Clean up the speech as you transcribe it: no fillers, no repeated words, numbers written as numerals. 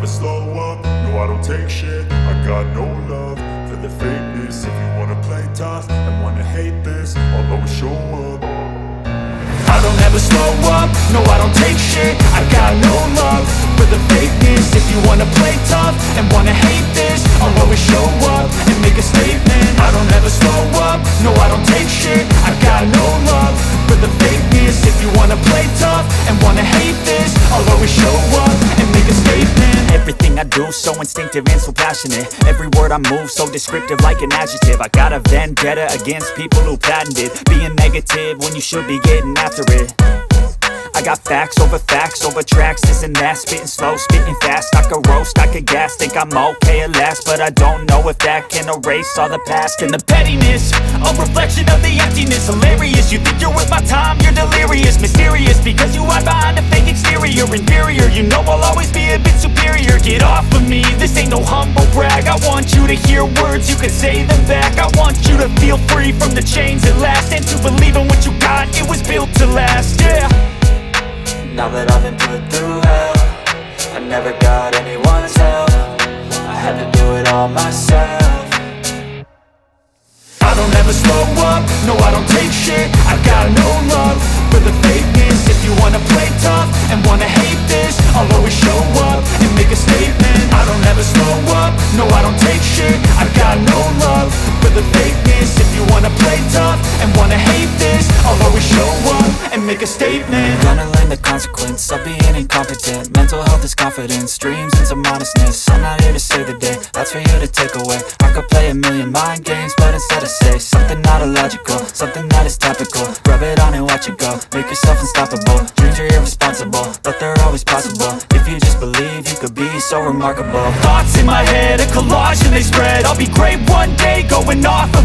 slow up, no I don't take shit. I got no love for the fakeness. If you wanna play tough and wanna hate this, I'll always show up. I don't ever slow up, no I don't take shit. I got no love for the fakeness. If you wanna play tough and wanna hate this, I'll always show up and make a statement. I don't ever slow up, no I don't take shit. I got no love for the fakeness. If you wanna play tough and wanna hate this, I'll always show up and make a statement. Everything I do so instinctive and so passionate. Every word I move so descriptive like an adjective. I got a vendetta against people who patented being negative when you should be getting after it. I got facts over tracks, this and that. Spitting slow, spitting fast, I could roast, I could gas. Think I'm okay at last, but I don't know if that can erase all the past. And the pettiness, a reflection of the emptiness. Hilarious, you think you're worth my time, you're delirious. Mysterious, because you hide behind a fake exterior. Inferior, you know I'll always be a bit superior. Get off of me, this ain't no humble brag. I want you to hear words, you can say them back. I want you to feel free from the chains at last, and to believe in what you got, it was built to last, yeah. Now that I've been put through hell, I never got anyone's help. I had to do it all myself. I don't ever slow up, no I don't take shit. I got no love for the fakeness. If you wanna play tough and wanna hate this, I'll always show up and make a statement. I don't ever slow up, no I don't take shit. I got no love for the fakeness. If you wanna play tough and wanna hate this, I'll always show up and make a statement. Gonna learn the consequence of being incompetent. Mental health is confidence, dreams and some honestness. I'm not here to save the day, that's for you to take away. I could play a million mind games, but instead I say something not illogical, something that is topical. Rub it on and watch it go, make yourself unstoppable. Dreams are irresponsible, but they're always possible. If you just believe, you could be so remarkable. Thoughts in my head, a collage and they spread. I'll be great one day, going off of